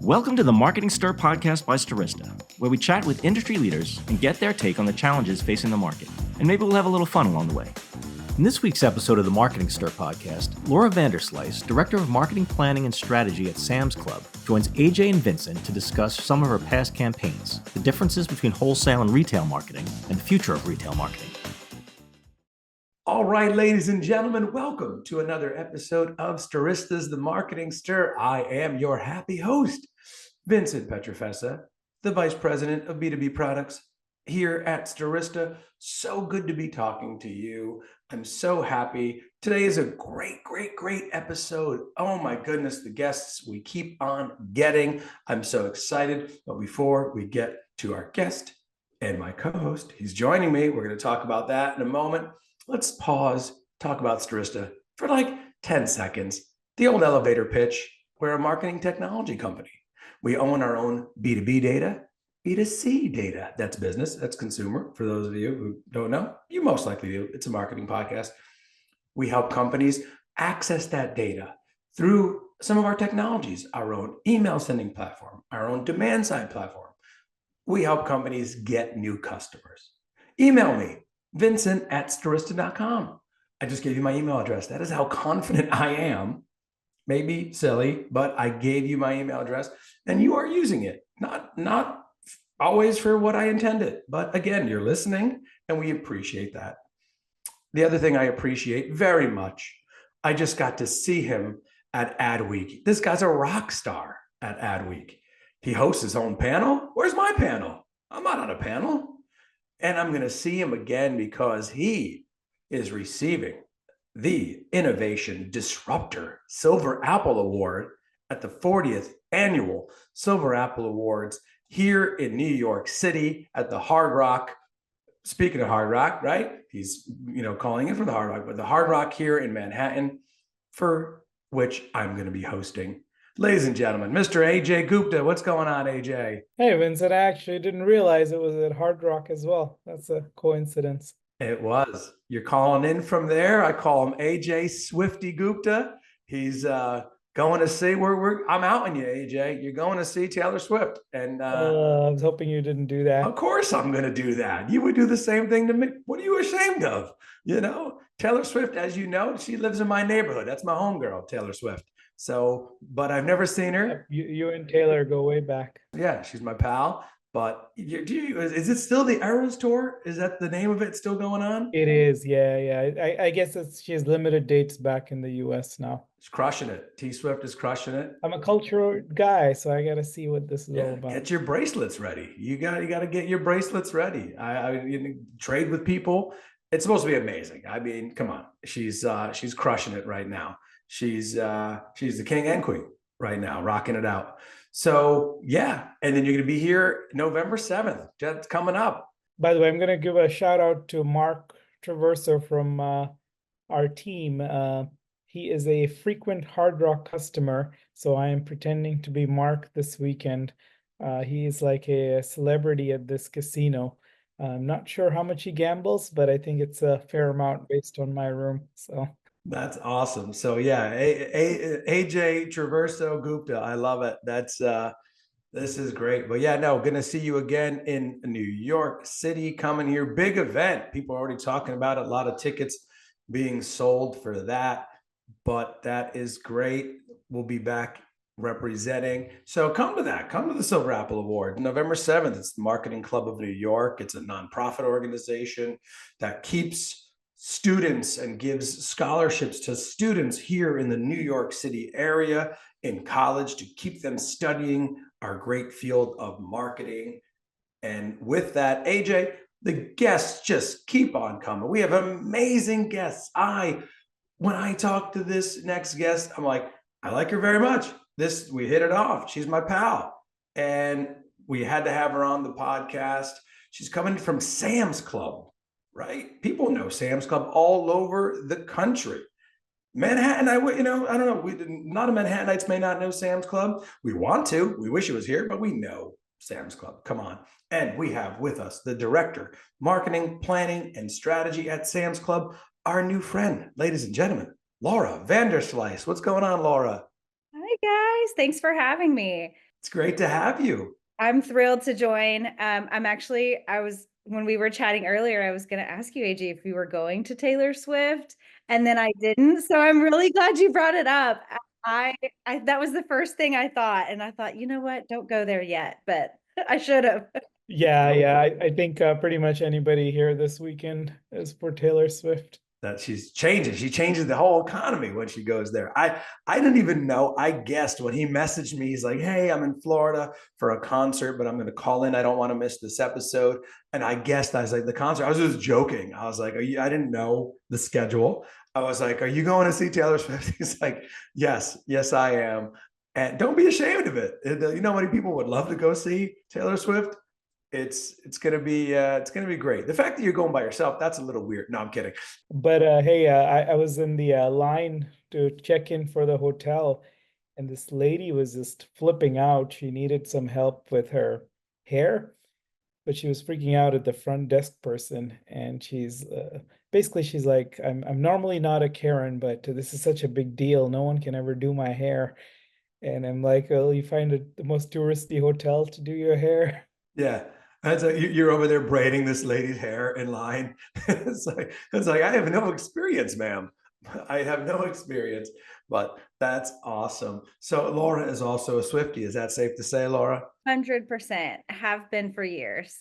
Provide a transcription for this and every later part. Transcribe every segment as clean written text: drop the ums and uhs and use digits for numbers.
Welcome to the Marketing Stir podcast by Stirista, where we chat with industry leaders and get their take on the challenges facing the market. And maybe we'll have a little fun along the way. In this week's episode of the Marketing Stir podcast, Laura Vanderslice, Director of Marketing Planning and Strategy at Sam's Club, joins Ajay and Vincent to discuss some of her past campaigns, the differences between wholesale and retail marketing, and the future of retail marketing. All right, ladies and gentlemen, welcome to another episode of Stirista's The Marketing Stir. I am your happy host, Vincent Petrofessa, the Vice President of B2B Products here at Stirista. So good to be talking to you. I'm so happy. Today is a great episode. Oh my goodness, the guests we keep on getting. I'm so excited. But before we get to our guest and my co-host, he's joining me. We're going to talk about that in a moment. Let's pause, talk about Stirista for like 10 seconds. The old elevator pitch. We're a marketing technology company. We own our own B2B data, B2C data. That's business, that's consumer. For those of you who don't know, you most likely do. It's a marketing podcast. We help companies access that data through some of our technologies, our own email sending platform, our own demand side platform. We help companies get new customers. Email me, Vincent@Stirista.com. I just gave you my email address. That is how confident I am. Maybe silly, but I gave you my email address and you are using it. Not always for what I intended, but again, you're listening and we appreciate that. The other thing I appreciate very much, I just got to see him at Adweek. This guy's a rock star at Adweek. He hosts his own panel. Where's my panel? I'm not on a panel. And I'm going to see him again because he is receiving the Innovation Disruptor Silver Apple Award at the 40th Annual Silver Apple Awards here in New York City at the Hard Rock. Speaking of Hard Rock, right? He's, calling in from the Hard Rock, but the Hard Rock here in Manhattan, for which I'm going to be hosting. Ladies and gentlemen, Mr. Ajay Gupta. What's going on, Ajay? Hey, Vincent, I actually didn't realize it was at Hard Rock as well. That's a coincidence. It was. You're calling in from there. I call him Ajay Swifty Gupta. He's going to see I'm out on you, Ajay. You're going to see Taylor Swift. And I was hoping you didn't do that. Of course I'm going to do that. You would do the same thing to me. What are you ashamed of? Taylor Swift, as you know, she lives in my neighborhood. That's my homegirl, Taylor Swift. So, but I've never seen her. You and Taylor go way back. Yeah, she's my pal. But is it still the Eras Tour? Is that the name of it still going on? It is, yeah. I guess she has limited dates back in the US now. She's crushing it. T Swift is crushing it. I'm a cultural guy, so I got to see what this is all about. Get your bracelets ready. You got to get your bracelets ready. I trade with people. It's supposed to be amazing. I mean, come on. She's crushing it right now. She's the king and queen right now, rocking it out. So yeah, and then you're going to be here November 7th. That's coming up. By the way, I'm going to give a shout out to Mark Traverso from our team. He is a frequent Hard Rock customer, so I am pretending to be Mark this weekend. He is like a celebrity at this casino. I'm not sure how much he gambles, but I think it's a fair amount based on my room. So. That's awesome. So yeah, Ajay Traverso Gupta. I love it. This is great. But yeah, no, going to see you again in New York City coming here. Big event. People are already talking about it. A lot of tickets being sold for that, but that is great. We'll be back representing. So come to that. Come to the Silver Apple Award. November 7th. It's the Marketing Club of New York. It's a nonprofit organization that keeps students and gives scholarships to students here in the New York City area in college to keep them studying our great field of marketing. And with that, Ajay, the guests just keep on coming. We have amazing guests. When I talk to this next guest, I'm like, I like her very much. We hit it off. She's my pal. And we had to have her on the podcast. She's coming from Sam's Club. Right? People know Sam's Club all over the country. Manhattan, I don't know. A lot of Manhattanites may not know Sam's Club. We want to. We wish it was here, but we know Sam's Club. Come on. And we have with us the Director, Marketing, Planning, and Strategy at Sam's Club, our new friend, ladies and gentlemen, Laura Vanderslice. What's going on, Laura? Hi, guys. Thanks for having me. It's great to have you. I'm thrilled to join. When we were chatting earlier, I was going to ask you, AJ, if you were going to Taylor Swift, and then I didn't. So I'm really glad you brought it up. I that was the first thing I thought, and I thought, you know what, don't go there yet, but I should have. Yeah. I think pretty much anybody here this weekend is for Taylor Swift. That she's changing. She changes the whole economy when she goes there. I didn't even know. I guessed when he messaged me. He's like, "Hey, I'm in Florida for a concert, but I'm going to call in. I don't want to miss this episode." And I guessed. I was like, "The concert." I was just joking. I was like, I didn't know the schedule. I was like, "Are you going to see Taylor Swift?" He's like, yes, I am." And don't be ashamed of it. You know how many people would love to go see Taylor Swift? It's gonna be great. The fact that you're going by yourself, that's a little weird. No, I'm kidding. But hey, I was in the line to check in for the hotel, and this lady was just flipping out. She needed some help with her hair, but she was freaking out at the front desk person, and she's basically she's like, I'm normally not a Karen, but this is such a big deal. No one can ever do my hair. And I'm like, well, you find the most touristy hotel to do your hair. Yeah. That's like you're over there braiding this lady's hair in line. It's like I have no experience, ma'am. I have no experience, but that's awesome. So Laura is also a Swiftie. Is that safe to say, Laura? 100% have been for years.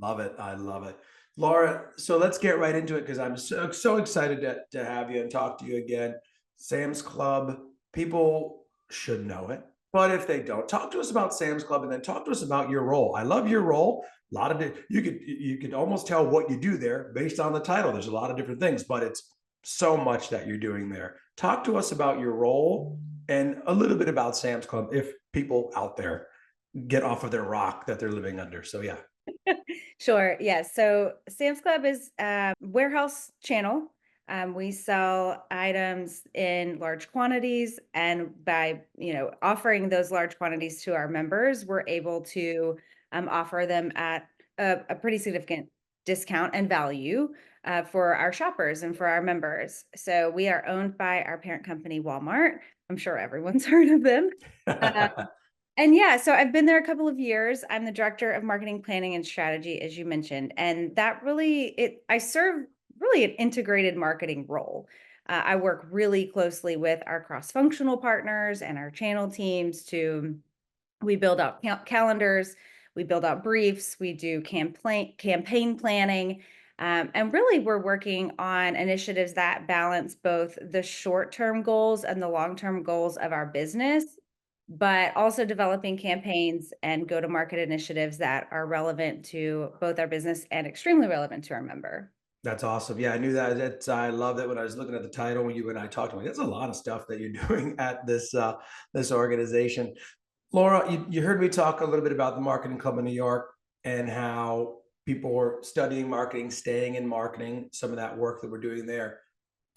Love it. I love it. Laura, so let's get right into it because I'm so excited to have you and talk to you again. Sam's Club, people should know it. But if they don't, talk to us about Sam's Club and then talk to us about your role. I love your role. A lot of you could almost tell what you do there based on the title. There's a lot of different things, but it's so much that you're doing there. Talk to us about your role and a little bit about Sam's Club if people out there get off of their rock that they're living under. So yeah. Sure. Yes. So Sam's Club is a warehouse channel. We sell items in large quantities, and by offering those large quantities to our members, we're able to offer them at a pretty significant discount and value for our shoppers and for our members. So we are owned by our parent company, Walmart. I'm sure everyone's heard of them. And yeah, so I've been there a couple of years. I'm the director of marketing planning and strategy, as you mentioned, and that I serve really an integrated marketing role. I work really closely with our cross-functional partners and our channel teams we build out calendars, we build out briefs, we do campaign planning, and really we're working on initiatives that balance both the short-term goals and the long-term goals of our business, but also developing campaigns and go-to-market initiatives that are relevant to both our business and extremely relevant to our member. That's awesome. Yeah, I knew that. I love that when I was looking at the title when you and I talked about. There's a lot of stuff that you're doing at this organization. Laura, you heard me talk a little bit about the Marketing Club in New York and how people are studying marketing, staying in marketing, some of that work that we're doing there.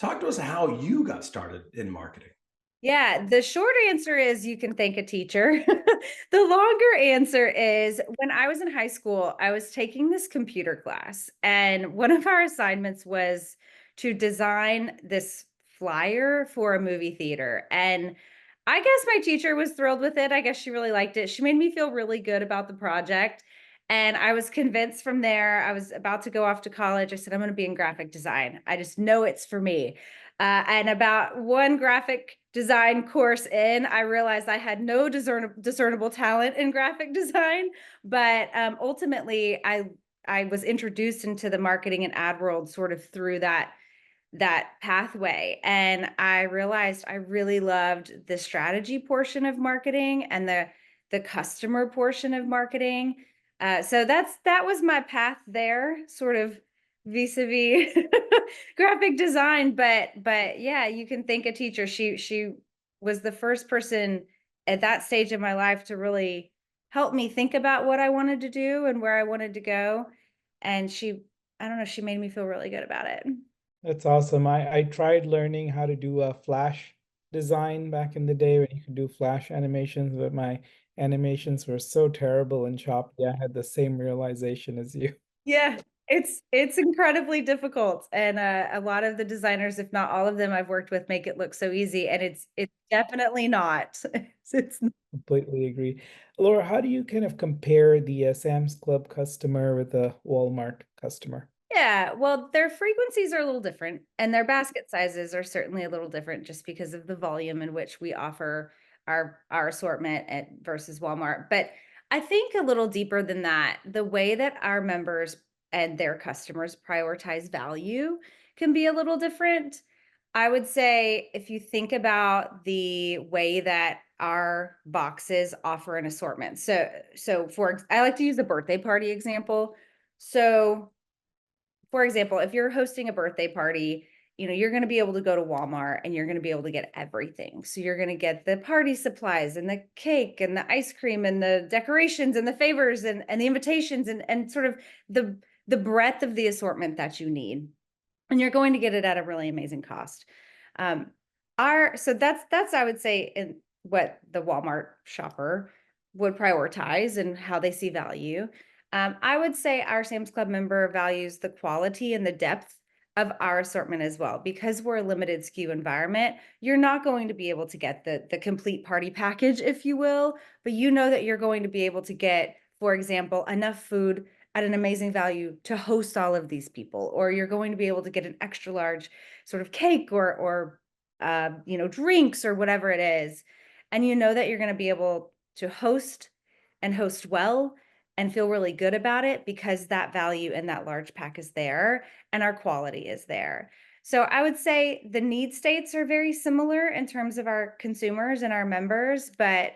Talk to us how you got started in marketing. Yeah, the short answer is you can thank a teacher. The longer answer is when I was in high school, I was taking this computer class, and one of our assignments was to design this flyer for a movie theater. And I guess my teacher was thrilled with it. I guess she really liked it. She made me feel really good about the project. And I was convinced from there, I was about to go off to college. I said, I'm going to be in graphic design. I just know it's for me. And about one graphic design course in, I realized I had no discernible talent in graphic design, but ultimately I was introduced into the marketing and ad world sort of through that pathway. And I realized I really loved the strategy portion of marketing and the customer portion of marketing. So that was my path there, sort of vis-a-vis graphic design. But yeah, you can thank a teacher. She was the first person at that stage of my life to really help me think about what I wanted to do and where I wanted to go. And I don't know, she made me feel really good about it. That's awesome. I tried learning how to do a Flash design back in the day when you could do Flash animations, but my animations were so terrible and choppy. I had the same realization as you. Yeah. It's incredibly difficult, and a lot of the designers, if not all of them I've worked with, make it look so easy, and it's definitely not. It's Completely agree. Laura, how do you kind of compare the Sam's Club customer with the Walmart customer? Yeah, well, their frequencies are a little different, and their basket sizes are certainly a little different just because of the volume in which we offer our assortment at versus Walmart. But I think a little deeper than that, the way that our members and their customers prioritize value can be a little different. I would say if you think about the way that our boxes offer an assortment. I like to use the birthday party example. So for example, if you're hosting a birthday party, you're going to be able to go to Walmart and you're going to be able to get everything. So you're going to get the party supplies and the cake and the ice cream and the decorations and the favors and the invitations and sort of the breadth of the assortment that you need. And you're going to get it at a really amazing cost. So that's I would say in what the Walmart shopper would prioritize and how they see value. I would say our Sam's Club member values the quality and the depth of our assortment as well. Because we're a limited SKU environment, you're not going to be able to get the complete party package, if you will, but you know that you're going to be able to get, for example, enough food at an amazing value to host all of these people, or you're going to be able to get an extra large sort of cake or drinks or whatever it is. And you know that you're going to be able to host and host well and feel really good about it because that value and that large pack is there and our quality is there. So I would say the need states are very similar in terms of our consumers and our members, but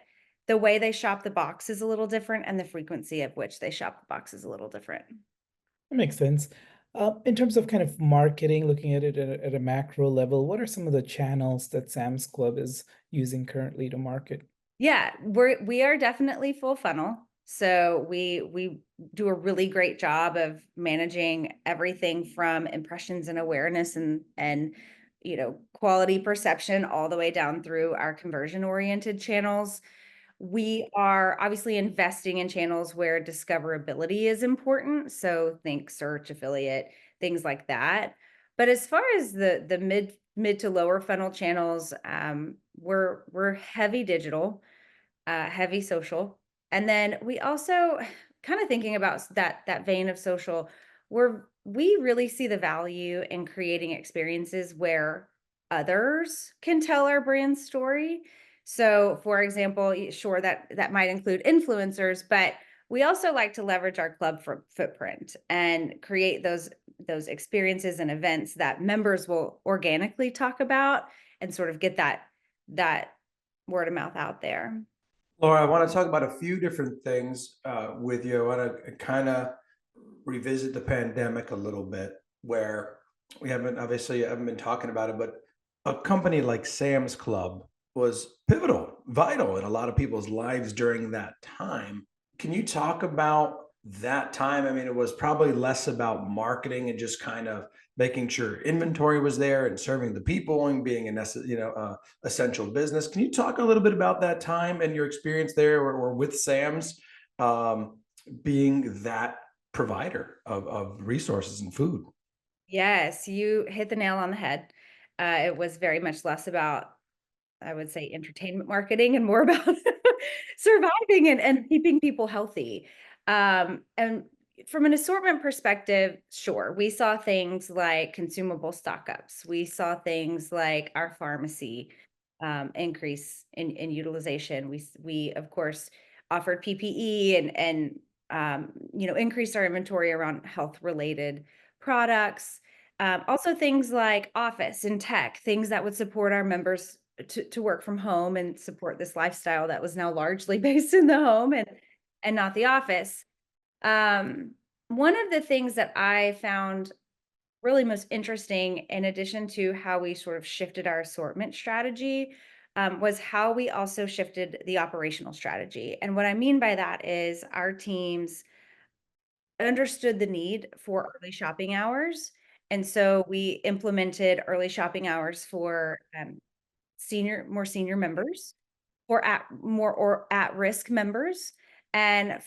the way they shop the box is a little different and the frequency of which they shop the box is a little different. That makes sense. In terms of kind of marketing, looking at it at a macro level, what are some of the channels that Sam's Club is using currently to market? Yeah, we are definitely full funnel. So we do a really great job of managing everything from impressions and awareness and quality perception all the way down through our conversion oriented channels. We are obviously investing in channels where discoverability is important. So think search, affiliate, things like that. But as far as the mid to lower funnel channels, we're heavy digital, heavy social. And then we also kind of thinking about that vein of social, we really see the value in creating experiences where others can tell our brand story. So for example, sure, that might include influencers, but we also like to leverage our club footprint and create those experiences and events that members will organically talk about and sort of get that word of mouth out there. Laura, I want to talk about a few different things with you. I want to kind of revisit the pandemic a little bit, where we haven't been talking about it, but a company like Sam's Club was pivotal, vital in a lot of people's lives during that time. Can you talk about that time? I mean, it was probably less about marketing and just kind of making sure inventory was there and serving the people and being an essential business. Can you talk a little bit about that time and your experience there, or with Sam's being that provider of resources and food? Yes, you hit the nail on the head. It was very much less about, I would say, entertainment marketing and more about surviving and keeping people healthy. And from an assortment perspective, sure, we saw things like consumable stock ups. We saw things like our pharmacy increase in utilization. We of course offered PPE and increased our inventory around health related products. Also things like office and tech, things that would support our members to work from home and support this lifestyle that was now largely based in the home and not the office. One of the things that I found really most interesting, in addition to how we sort of shifted our assortment strategy, was how we also shifted the operational strategy. And what I mean by that is our teams understood the need for early shopping hours. And so we implemented early shopping hours for more senior members, or at risk members. And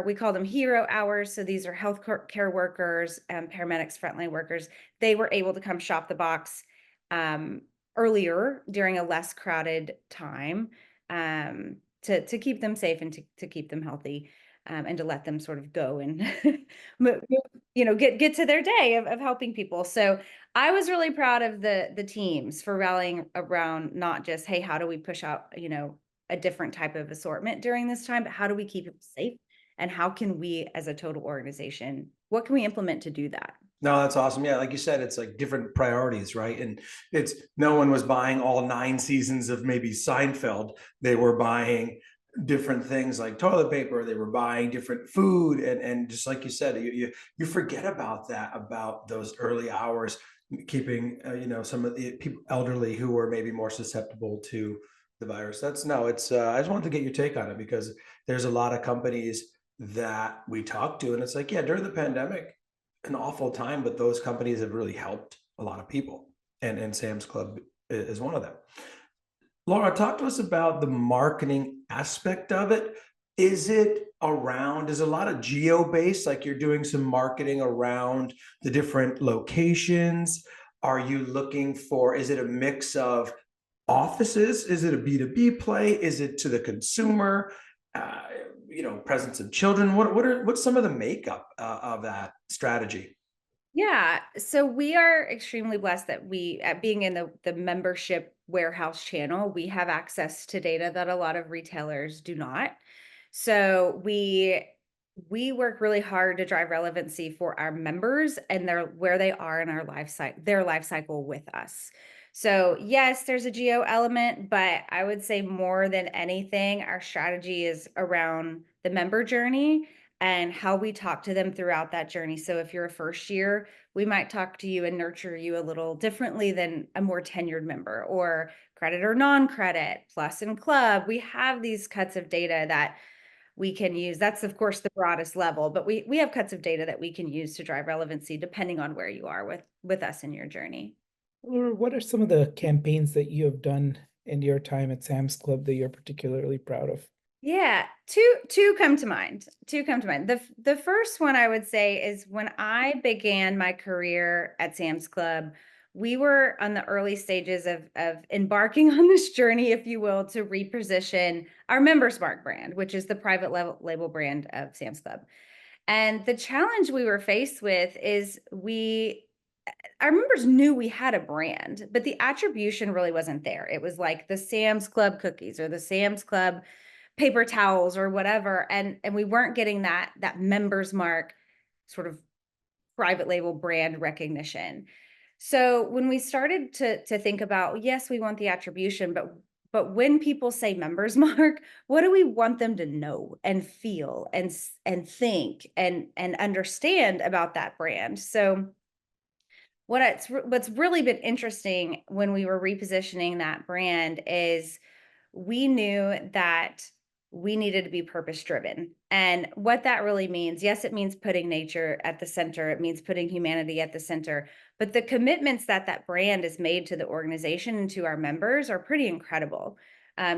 we call them hero hours. So these are health care workers and paramedics, frontline workers. They were able to come shop the box earlier during a less crowded time to keep them safe and to keep them healthy. And to let them sort of go and get to their day of helping people. So I was really proud of the teams for rallying around not just, hey, how do we push out a different type of assortment during this time, but how do we keep it safe, and how can we as a total organization, what can we implement to do that? No, that's awesome. Yeah, like you said, it's like different priorities, right? And it's no one was buying all 9 seasons of maybe Seinfeld. They were buying different things like toilet paper. They were buying different food, and just like you said, you forget about that, about those early hours, keeping some of the people elderly who were maybe more susceptible to the virus. It's I just wanted to get your take on it, because there's a lot of companies that we talk to, and it's like, yeah, during the pandemic, an awful time, but those companies have really helped a lot of people, and Sam's Club is one of them. Laura, talk to us about the marketing aspect of it. Is it is a lot of geo-based, like you're doing some marketing around the different locations? Are you looking for, is it a mix of offices? Is it a B2B play? Is it to the consumer? Presence of children? What's some of the makeup of that strategy? Yeah, so we are extremely blessed that being in the membership warehouse channel, we have access to data that a lot of retailers do not. So we work really hard to drive relevancy for our members and where they are in their life cycle with us. So yes, there's a geo element, but I would say more than anything, our strategy is around the member journey and how we talk to them throughout that journey. So if you're a first year, we might talk to you and nurture you a little differently than a more tenured member, or credit or non-credit, plus and club. We have these cuts of data that we can use. That's of course the broadest level, but we have cuts of data that we can use to drive relevancy depending on where you are with us in your journey. Or what are some of the campaigns that you have done in your time at Sam's Club that you're particularly proud of? Yeah, two come to mind. The first one I would say is when I began my career at Sam's Club, we were on the early stages of embarking on this journey, if you will, to reposition our Members Mark brand, which is the private label brand of Sam's Club. And the challenge we were faced with is our members knew we had a brand, but the attribution really wasn't there. It was like the Sam's Club cookies or the Sam's Club paper towels or whatever, and we weren't getting that Members Mark sort of private label brand recognition. So when we started to think about, yes, we want the attribution, but when people say Members Mark, what do we want them to know and feel and think and understand about that brand? So what's really been interesting when we were repositioning that brand is we knew that we needed to be purpose driven. And what that really means, yes, it means putting nature at the center. It means putting humanity at the center. But the commitments that brand has made to the organization and to our members are pretty incredible.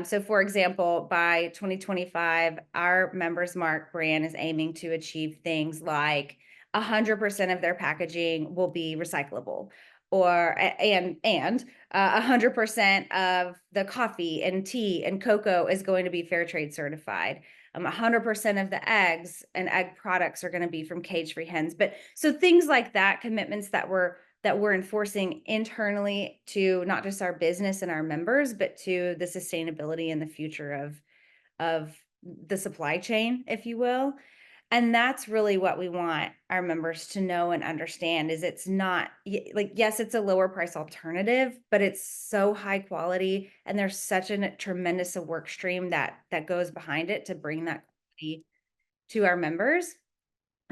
So for example, by 2025, our Members Mark brand is aiming to achieve things like 100% of their packaging will be recyclable, or 100% of the coffee and tea and cocoa is going to be fair trade certified. 100% of the eggs and egg products are going to be from cage-free hens. But so things like that, commitments that we're enforcing internally to not just our business and our members, but to the sustainability and the future of the supply chain, if you will. And that's really what we want our members to know and understand is it's not like, yes, it's a lower price alternative, but it's so high quality. And there's such a tremendous work stream that goes behind it to bring that quality to our members.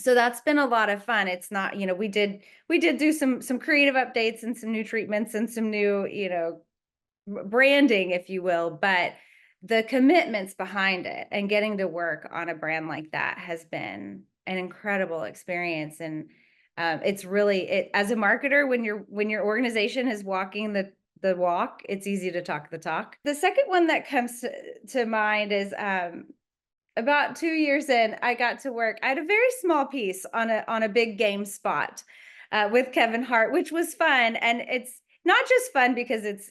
So that's been a lot of fun. It's not, we did do some creative updates and some new treatments and some new, branding, if you will, but the commitments behind it and getting to work on a brand like that has been an incredible experience. And it's really, as a marketer, when your organization is walking the walk, it's easy to talk the talk. The second one that comes to mind is about 2 years in, I got to work. I had a very small piece on a big game spot with Kevin Hart, which was fun. And it's not just fun because it's,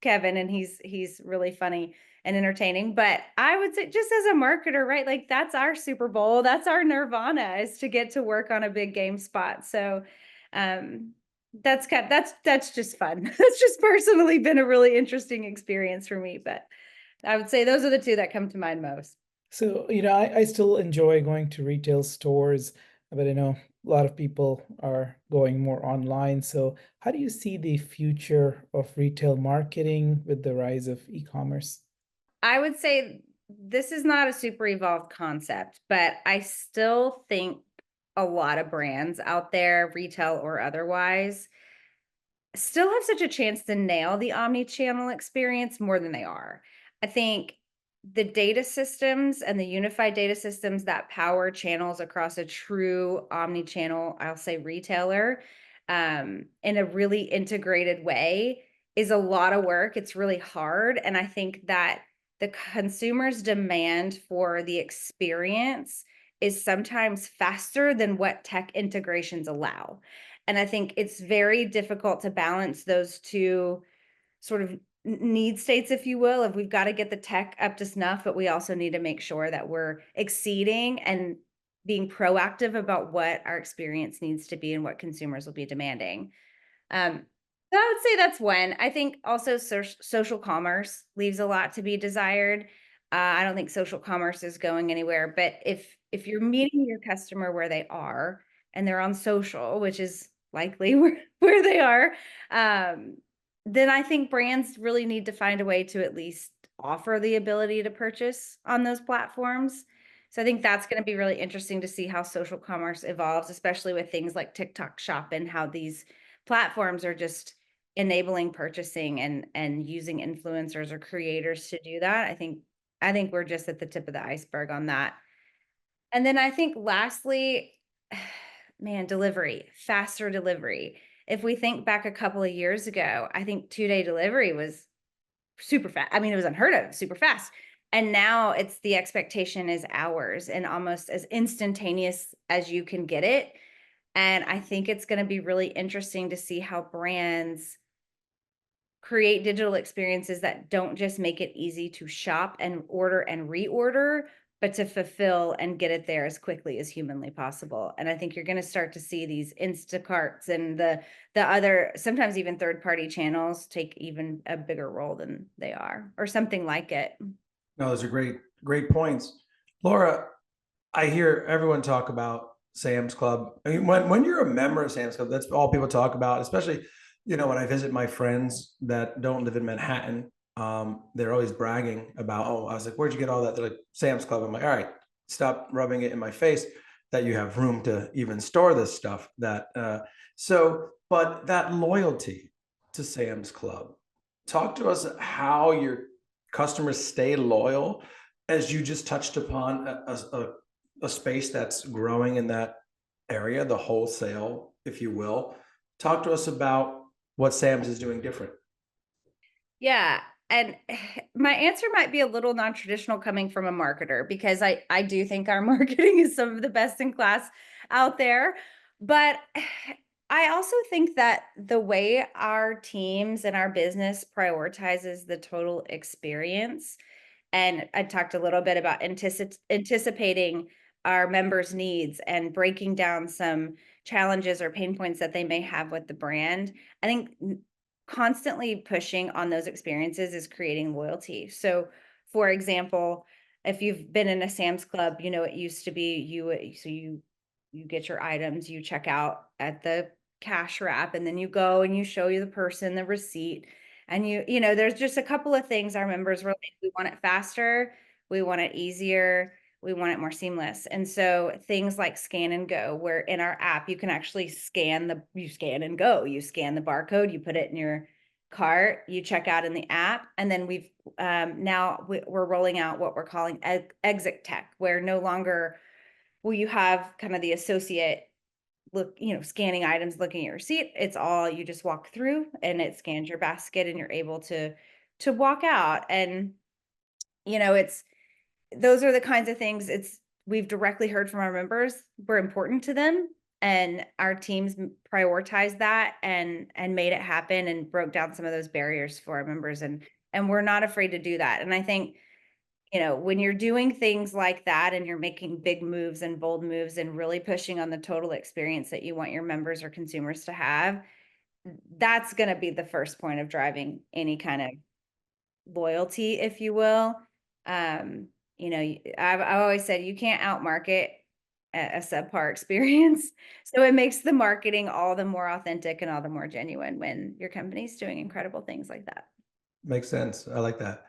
Kevin, and he's really funny and entertaining, but I would say just as a marketer, right? Like that's our Super Bowl, that's our Nirvana, is to get to work on a big game spot. So that's just fun. That's just personally been a really interesting experience for me. But I would say those are the two that come to mind most. So, I still enjoy going to retail stores, but I know a lot of people are going more online. So, how do you see the future of retail marketing with the rise of e-commerce? I would say this is not a super evolved concept, but I still think a lot of brands out there, retail or otherwise, still have such a chance to nail the omni-channel experience more than they are. I think the data systems and the unified data systems that power channels across a true omni-channel, I'll say retailer, in a really integrated way is a lot of work. It's really hard. And I think that the consumer's demand for the experience is sometimes faster than what tech integrations allow. And I think it's very difficult to balance those two sort of need states, if you will, if we've got to get the tech up to snuff, but we also need to make sure that we're exceeding and being proactive about what our experience needs to be and what consumers will be demanding. So I would say that's one. I think also social commerce leaves a lot to be desired. I don't think social commerce is going anywhere, but if you're meeting your customer where they are and they're on social, which is likely where they are, then I think brands really need to find a way to at least offer the ability to purchase on those platforms. So I think that's going to be really interesting to see how social commerce evolves, especially with things like TikTok Shop and how these platforms are just enabling purchasing and using influencers or creators to do that. I think we're just at the tip of the iceberg on that. And then I think lastly, man, faster delivery. If we think back a couple of years ago, I think 2-day delivery was super fast. I mean, it was unheard of, super fast. And now it's the expectation is hours and almost as instantaneous as you can get it. And I think it's going to be really interesting to see how brands create digital experiences that don't just make it easy to shop and order and reorder, but to fulfill and get it there as quickly as humanly possible. And I think you're going to start to see these Instacarts and the other, sometimes even third-party channels take even a bigger role than they are, or something like it. No, those are great points. Laura, I hear everyone talk about Sam's Club. I mean, when you're a member of Sam's Club, that's all people talk about, especially, when I visit my friends that don't live in Manhattan. They're always bragging about, oh, I was like, where'd you get all that? They're like, Sam's Club. I'm like, all right, stop rubbing it in my face that you have room to even store this stuff. But that loyalty to Sam's Club, talk to us how your customers stay loyal, as you just touched upon a space that's growing in that area, the wholesale, if you will. Talk to us about what Sam's is doing different. Yeah. And my answer might be a little non-traditional coming from a marketer, because I do think our marketing is some of the best in class out there. But I also think that the way our teams and our business prioritizes the total experience, and I talked a little bit about anticipating our members' needs and breaking down some challenges or pain points that they may have with the brand. I think constantly pushing on those experiences is creating loyalty. So, for example, if you've been in a Sam's Club, it used to be you get your items, you check out at the cash wrap, and then you go and you show the person the receipt. And there's just a couple of things our members were like, we want it faster, we want it easier, we want it more seamless. And so things like scan and go, where in our app, you can actually you scan and go, you scan the barcode, you put it in your cart, you check out in the app. And then we're rolling out what we're calling exit tech, where no longer will you have kind of the associate scanning items, looking at your receipt. It's all, you just walk through and it scans your basket and you're able to walk out. And, those are the kinds of things we've directly heard from our members were important to them, and our teams prioritized that and made it happen and broke down some of those barriers for our members, and we're not afraid to do that. And I think, when you're doing things like that and you're making big moves and bold moves and really pushing on the total experience that you want your members or consumers to have, that's going to be the first point of driving any kind of loyalty, if you will. I've always said you can't outmarket a subpar experience. So it makes the marketing all the more authentic and all the more genuine when your company's doing incredible things like that. Makes sense. I like that.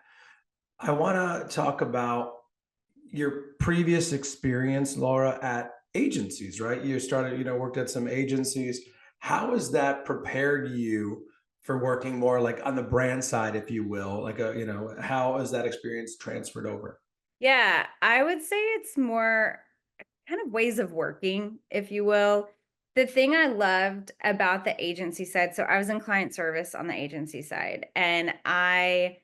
I want to talk about your previous experience, Laura, at agencies, right? You started, worked at some agencies. How has that prepared you for working more like on the brand side, if you will? Like, how has that experience transferred over? Yeah, I would say it's more kind of ways of working, if you will. The thing I loved about the agency side, so I was in client service on the agency side, and I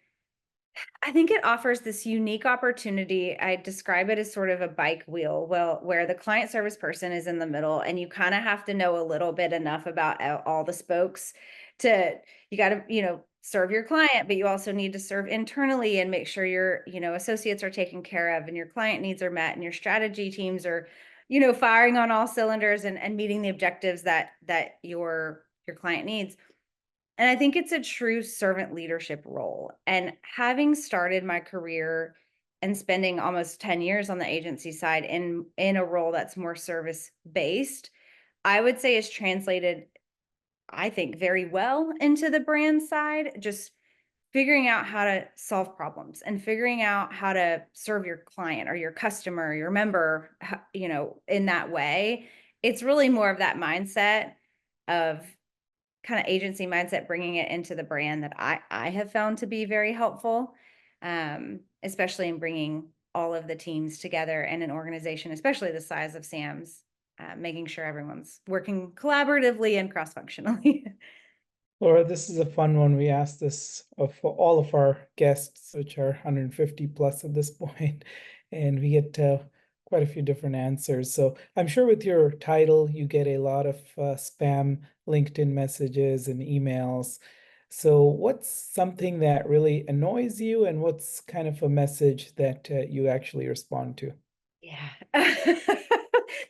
think it offers this unique opportunity. I describe it as sort of a bike wheel, where the client service person is in the middle, and you kind of have to know a little bit enough about all the spokes you got to, serve your client, but you also need to serve internally and make sure your, associates are taken care of and your client needs are met and your strategy teams are, firing on all cylinders and meeting the objectives that your client needs. And I think it's a true servant leadership role. And having started my career and spending almost 10 years on the agency side in a role that's more service based, I would say is translated, I think, very well into the brand side, just figuring out how to solve problems and figuring out how to serve your client or your customer, or your member, in that way. It's really more of that mindset of kind of agency mindset, bringing it into the brand that I have found to be very helpful, especially in bringing all of the teams together in an organization, especially the size of Sam's, making sure everyone's working collaboratively and cross-functionally. Laura, this is a fun one. We asked this of all of our guests, which are 150 plus at this point, and we get quite a few different answers. So I'm sure with your title, you get a lot of spam LinkedIn messages and emails. So what's something that really annoys you, and what's kind of a message that you actually respond to? Yeah.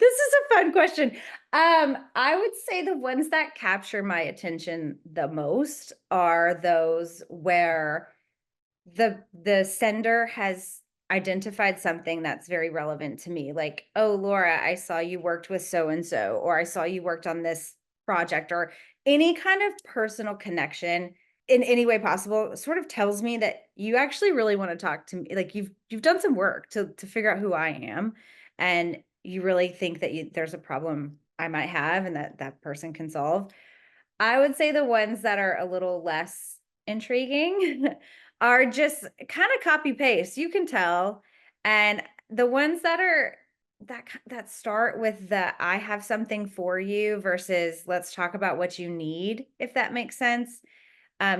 This is a fun question. I would say the ones that capture my attention the most are those where the sender has identified something that's very relevant to me. Like, oh, Laura, I saw you worked with so and so, or I saw you worked on this project, or any kind of personal connection in any way possible sort of tells me that you actually really want to talk to me. Like you've done some work to figure out who I am, and you really think that there's a problem I might have and that person can solve. I would say the ones that are a little less intriguing are just kind of copy paste. You can tell. And the ones that are that start with the I have something for you versus let's talk about what you need, if that makes sense,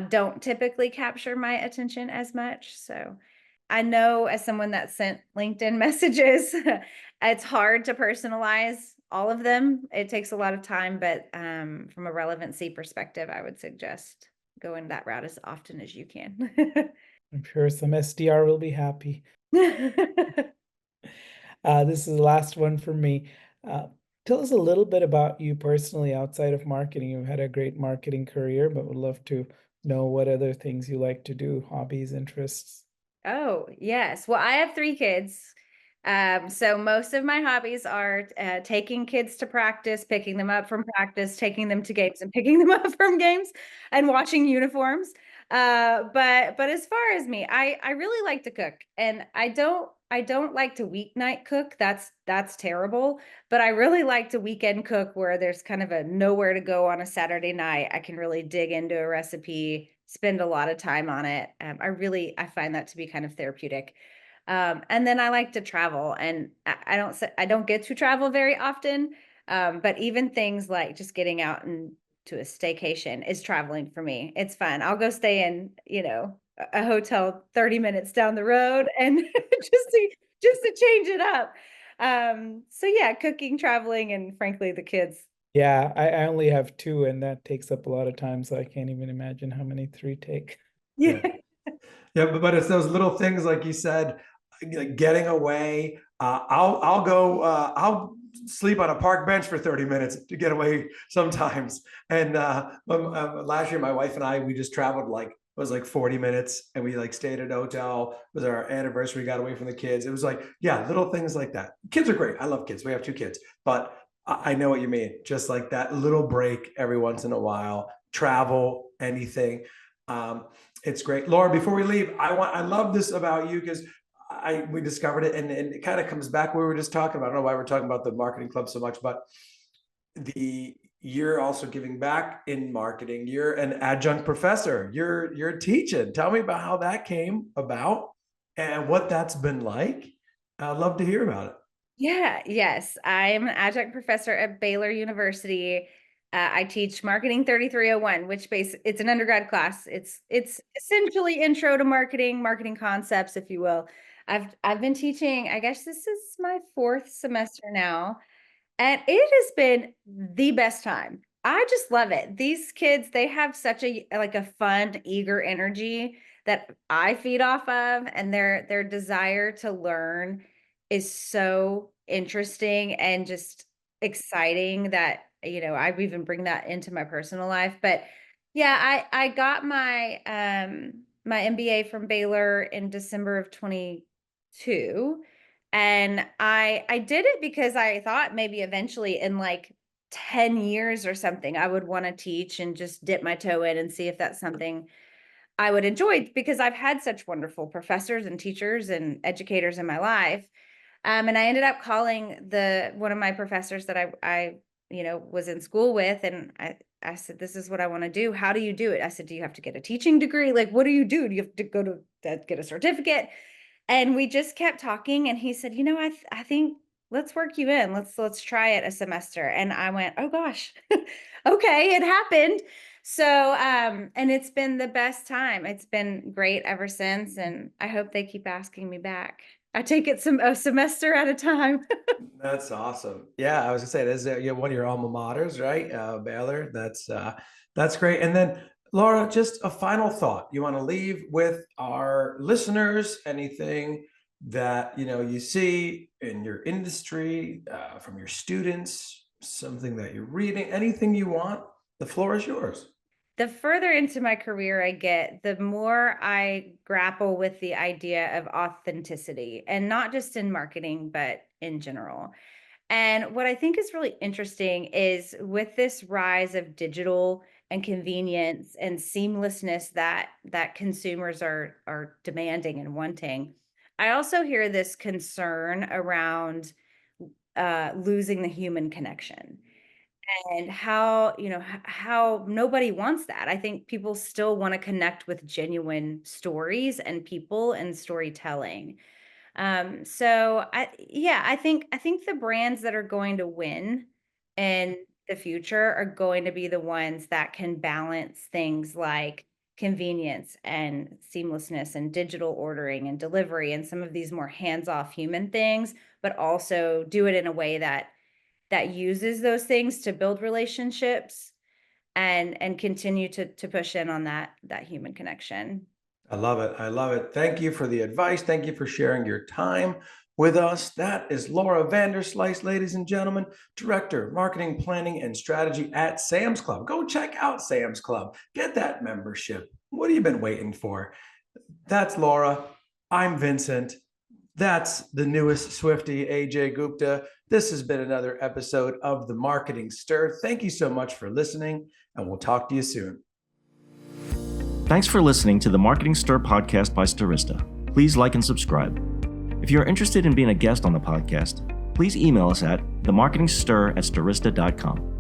don't typically capture my attention as much. So I know, as someone that sent LinkedIn messages, it's hard to personalize all of them. It takes a lot of time, but from a relevancy perspective, I would suggest going that route as often as you can. I'm sure some SDR will be happy. This is the last one for me. Tell us a little bit about you personally outside of marketing. You've had a great marketing career, but would love to know what other things you like to do, hobbies, interests. Oh, yes. Well, I have 3 kids. So most of my hobbies are taking kids to practice, picking them up from practice, taking them to games and picking them up from games, and watching uniforms. But as far as me, I really like to cook, and I don't like to weeknight cook. That's terrible. But I really like to weekend cook, where there's kind of a nowhere to go on a Saturday night. I can really dig into a recipe, spend a lot of time on it. I find that to be kind of therapeutic. And then I like to travel, and I don't get to travel very often. But even things like just getting out and to a staycation is traveling for me. It's fun. I'll go stay in, a hotel 30 minutes down the road and just just to change it up. So yeah, cooking, traveling, and frankly, the kids. Yeah, I only have 2, and that takes up a lot of time, so I can't even imagine how many 3 take. Yeah. Yeah, but it's those little things, like you said, like getting away. I'll sleep on a park bench for 30 minutes to get away sometimes. And last year, my wife and I, we just traveled like, it was like 40 minutes, and we like stayed at a hotel. It was our anniversary, got away from the kids. It was like, yeah, little things like that. Kids are great. I love kids. We have 2 kids, but I know what you mean. Just like that little break every once in a while, travel, anything. It's great. Laura, before we leave, I love this about you, because we discovered it, and it kind of comes back where we were just talking about. I don't know why we're talking about the marketing club so much, but you're also giving back in marketing. You're an adjunct professor. You're teaching. Tell me about how that came about and what that's been like. I'd love to hear about it. Yeah, yes. I am an adjunct professor at Baylor University. I teach Marketing 3301, which it's an undergrad class. It's essentially intro to marketing concepts, if you will. I've been teaching, I guess this is my 4th semester now, and it has been the best time. I just love it. These kids, they have such a fun, eager energy that I feed off of, and their desire to learn is so interesting and just exciting that, I even bring that into my personal life. But yeah, I got my my MBA from Baylor in December of 22. And I did it because I thought maybe eventually in like 10 years or something, I would want to teach and just dip my toe in and see if that's something I would enjoy, because I've had such wonderful professors and teachers and educators in my life. And I ended up calling one of my professors that I was in school with, and I said, this is what I want to do. How do you do it? I said, do you have to get a teaching degree? Like, what do you do? Do you have to go to get a certificate? And we just kept talking, and he said, I think let's work you in. Let's try it a semester. And I went, oh gosh, okay, it happened. So, and it's been the best time. It's been great ever since. And I hope they keep asking me back. I take it a semester at a time. That's awesome. Yeah, I was gonna say, this is one of your alma maters, right? Baylor. That's great. And then Laura, just a final thought you want to leave with our listeners, anything that you see in your industry, from your students, something that you're reading, anything you want. The floor is yours. The further into my career I get, the more I grapple with the idea of authenticity, and not just in marketing, but in general. And what I think is really interesting is, with this rise of digital and convenience and seamlessness that consumers are demanding and wanting, I also hear this concern around losing the human connection. And how nobody wants that. I think people still want to connect with genuine stories and people and storytelling. So I think the brands that are going to win in the future are going to be the ones that can balance things like convenience and seamlessness and digital ordering and delivery and some of these more hands-off human things, but also do it in a way that uses those things to build relationships and continue to push in on that human connection. I love it. I love it. Thank you for the advice. Thank you for sharing your time with us. That is Laura Vanderslice, ladies and gentlemen, Director, Marketing, Planning, and Strategy at Sam's Club. Go check out Sam's Club. Get that membership. What have you been waiting for? That's Laura. I'm Vincent. That's the newest Swiftie, Ajay Gupta. This has been another episode of The Marketing Stir. Thank you so much for listening, and we'll talk to you soon. Thanks for listening to the Marketing Stir podcast by Stirista. Please like and subscribe. If you're interested in being a guest on the podcast, please email us at themarketingstir@stirista.com.